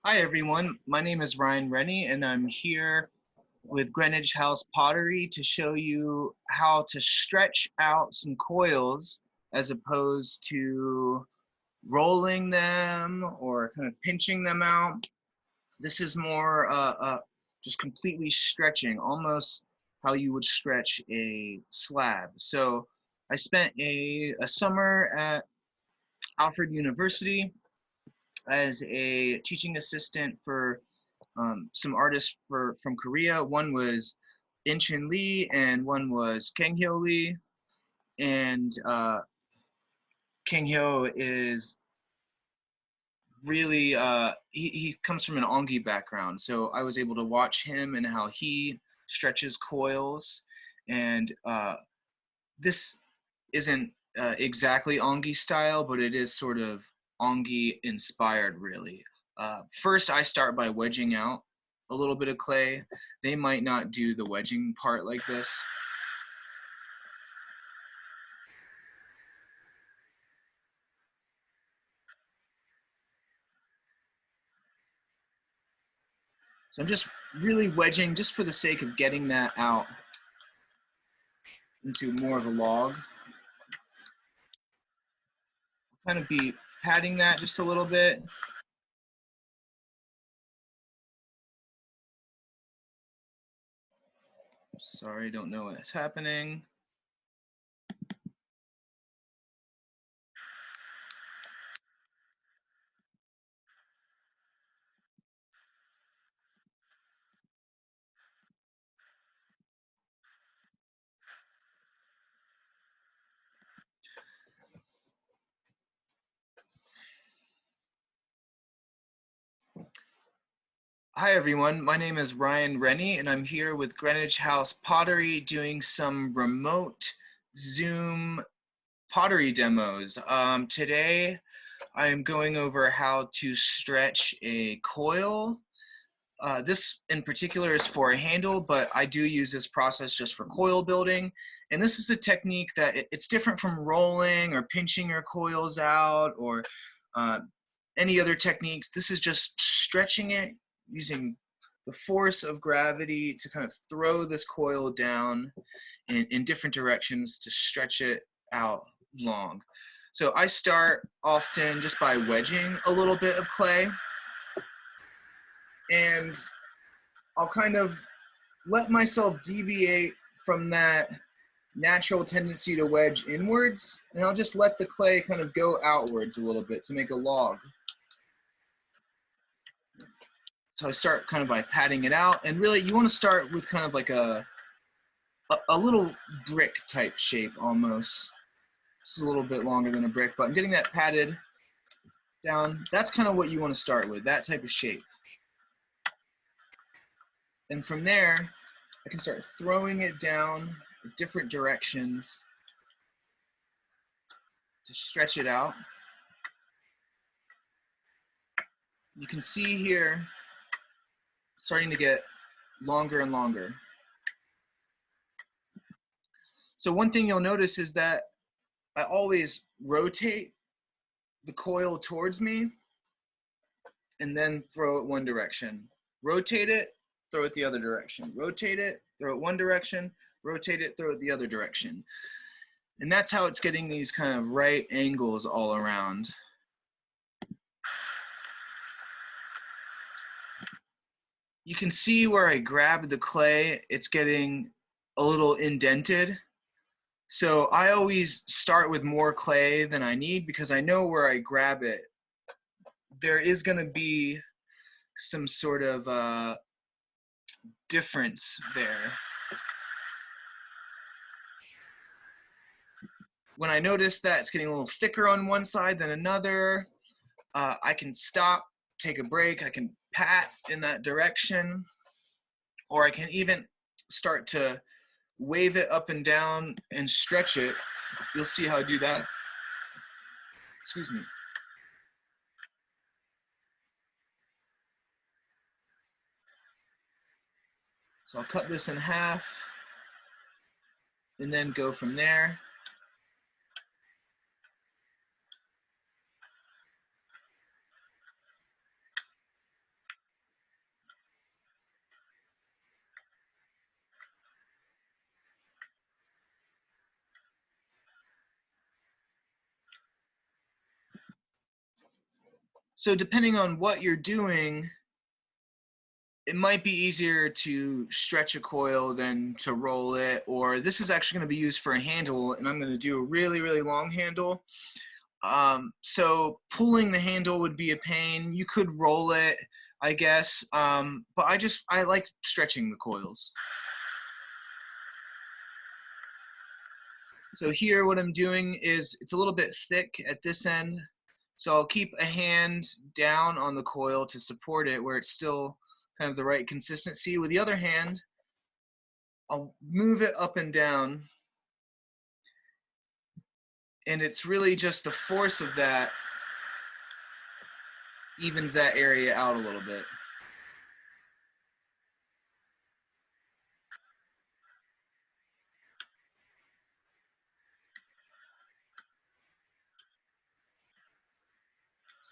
Hi everyone, my name is Rennie and I'm here with Greenwich Pottery to show you how to stretch out some coils as opposed to rolling them or kind of pinching them out. This is more just completely stretching, almost how you would stretch a slab. So I spent a summer at Alfred University as a teaching assistant for some artists from Korea. One was Inchin Lee and one was Kang Hyo Lee. And Kang Hyo is really, he comes from an Ongi background. So I was able to watch him and how he stretches coils. And this isn't exactly Ongi style, but it is sort of Ongi inspired, really. First, I start by wedging out a little bit of clay. They might not do the wedging part like this. So I'm just really wedging just for the sake of getting that out into more of a log. Kind of be patting that just a little bit. Sorry, don't know what's happening. Hi everyone, my name is Rennie and I'm here with Greenwich House Pottery doing some remote Zoom pottery demos. Today I'm going over how to stretch a coil. This in particular is for a handle, but I do use this process just for coil building. And this is a technique that it's different from rolling or pinching your coils out or uh, any other techniques. This is just stretching it using the force of gravity to kind of throw this coil down in different directions to stretch it out long. So I start often just by wedging a little bit of clay, and I'll kind of let myself deviate from that natural tendency to wedge inwards, and I'll just let the clay kind of go outwards a little bit to make a log. So I start kind of by patting it out, and really you want to start with kind of like a little brick type shape almost. It's a little bit longer than a brick, but I'm getting that patted down. That's kind of what you want to start with, that type of shape. And from there, I can start throwing it down in different directions to stretch it out. You can see here, starting to get longer and longer. So one thing you'll notice is that I always rotate the coil towards me and then throw it one direction. Rotate it, throw it the other direction. Rotate it, throw it one direction, rotate it, throw it the other direction. And that's how it's getting these kind of right angles all around. You can see where I grabbed the clay, it's getting a little indented. So I always start with more clay than I need because I know where I grab it, there is going to be some sort of difference there. When I notice that it's getting a little thicker on one side than another, I can stop, take a break, I can pat in that direction, or I can even start to wave it up and down and stretch it. You'll see how I do that. Excuse me. So I'll cut this in half and then go from there. So depending on what you're doing, it might be easier to stretch a coil than to roll it, or this is actually going to be used for a handle, and I'm going to do a really, really long handle. So pulling the handle would be a pain. You could roll it, I guess, but I like stretching the coils. So here what I'm doing is it's a little bit thick at this end, so I'll keep a hand down on the coil to support it where it's still kind of the right consistency. With the other hand, I'll move it up and down, and it's really just the force of that evens that area out a little bit.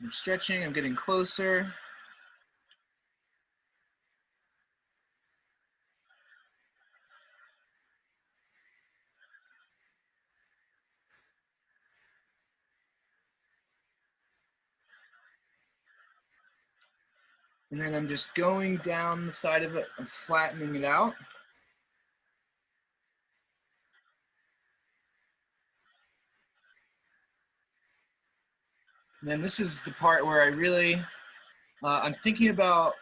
I'm stretching, I'm getting closer. And then I'm just going down the side of it and flattening it out. And then this is the part where I really, I'm thinking about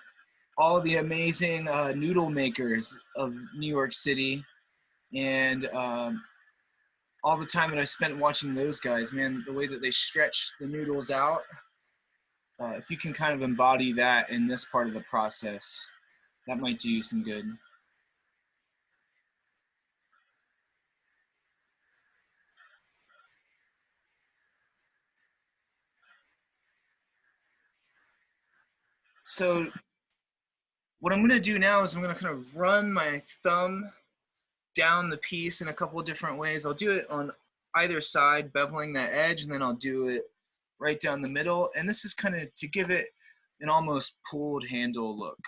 all the amazing noodle makers of New York City, and all the time that I spent watching those guys, man, the way that they stretch the noodles out, if you can kind of embody that in this part of the process, that might do you some good. So what I'm gonna do now is I'm gonna kind of run my thumb down the piece in a couple of different ways. I'll do it on either side, beveling that edge, and then I'll do it right down the middle. And this is kind of to give it an almost pulled handle look.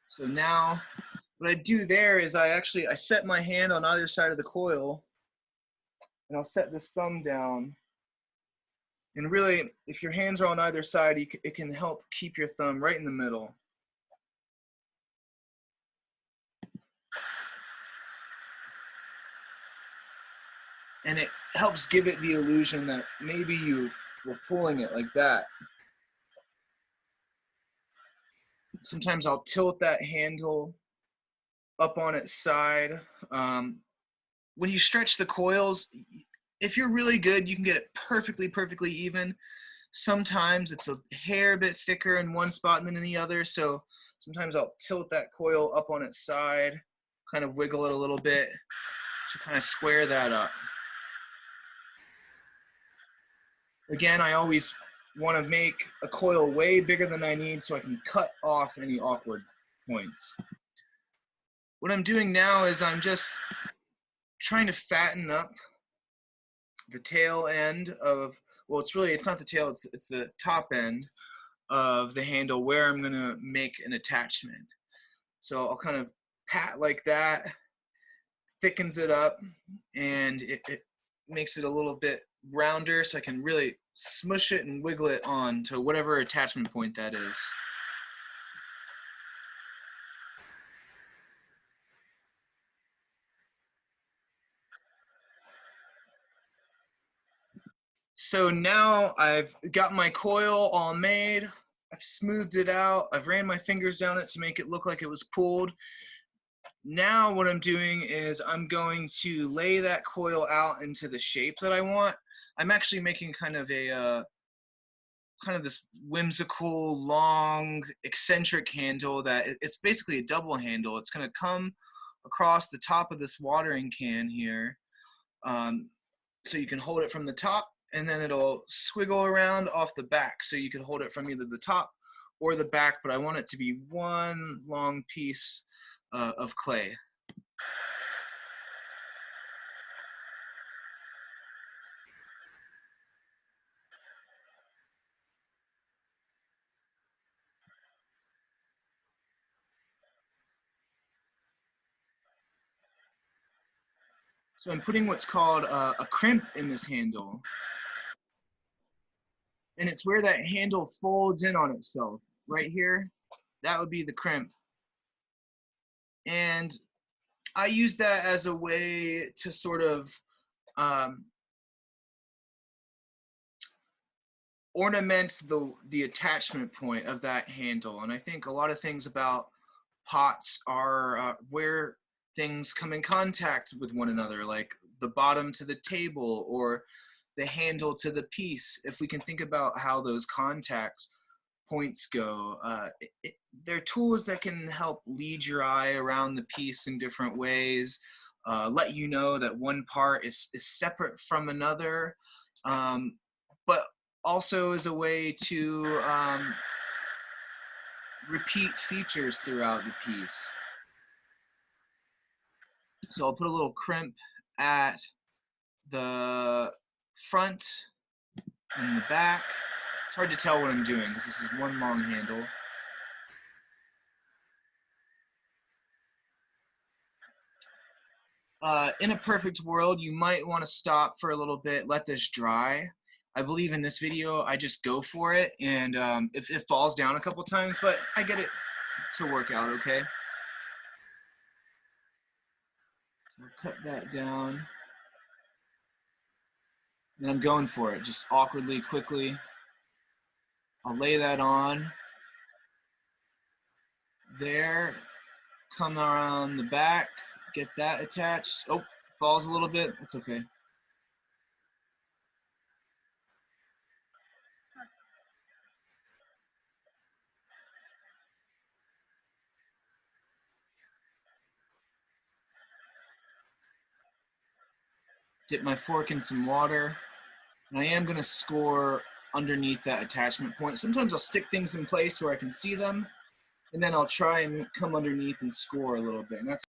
So now what I do there is I set my hand on either side of the coil, and I'll set this thumb down. And really, if your hands are on either side, it can help keep your thumb right in the middle. And it helps give it the illusion that maybe you were pulling it like that. Sometimes I'll tilt that handle up on its side. When you stretch the coils, if you're really good, you can get it perfectly even. Sometimes it's a hair bit thicker in one spot than in the other, so sometimes I'll tilt that coil up on its side, kind of wiggle it a little bit to kind of square that up. Again, I always want to make a coil way bigger than I need so I can cut off any awkward points. What I'm doing now is I'm just trying to fatten up the tail end of, well, it's not the tail, it's the top end of the handle where I'm gonna make an attachment. So I'll kind of pat like that, thickens it up, and it makes it a little bit rounder so I can really smush it and wiggle it on to whatever attachment point that is. So now I've got my coil all made, I've smoothed it out, I've ran my fingers down it to make it look like it was pulled. Now what I'm doing is I'm going to lay that coil out into the shape that I want. I'm actually making kind of this whimsical, long, eccentric handle that it's basically a double handle. It's going to come across the top of this watering can here. So you can hold it from the top, and then it'll squiggle around off the back, so you can hold it from either the top or the back, but I want it to be one long piece of clay. So I'm putting what's called a crimp in this handle, and it's where that handle folds in on itself. Right here, that would be the crimp. And I use that as a way to sort of um, ornament the attachment point of that handle. And I think a lot of things about pots are where things come in contact with one another, like the bottom to the table or the handle to the piece. If we can think about how those contact points go, they're tools that can help lead your eye around the piece in different ways, let you know that one part is separate from another, but also is a way to repeat features throughout the piece. So I'll put a little crimp at the front and the back. It's hard to tell what I'm doing because this is one long handle. In a perfect world, you might want to stop for a little bit, let this dry. I believe in this video, I just go for it, and it falls down a couple times, but I get it to work out okay. So I'll cut that down. And I'm going for it, just awkwardly, quickly. I'll lay that on. There, come around the back, get that attached. Oh, falls a little bit, that's okay. Dip my fork in some water. And I am going to score underneath that attachment point. Sometimes I'll stick things in place where I can see them, and then I'll try and come underneath and score a little bit. And that's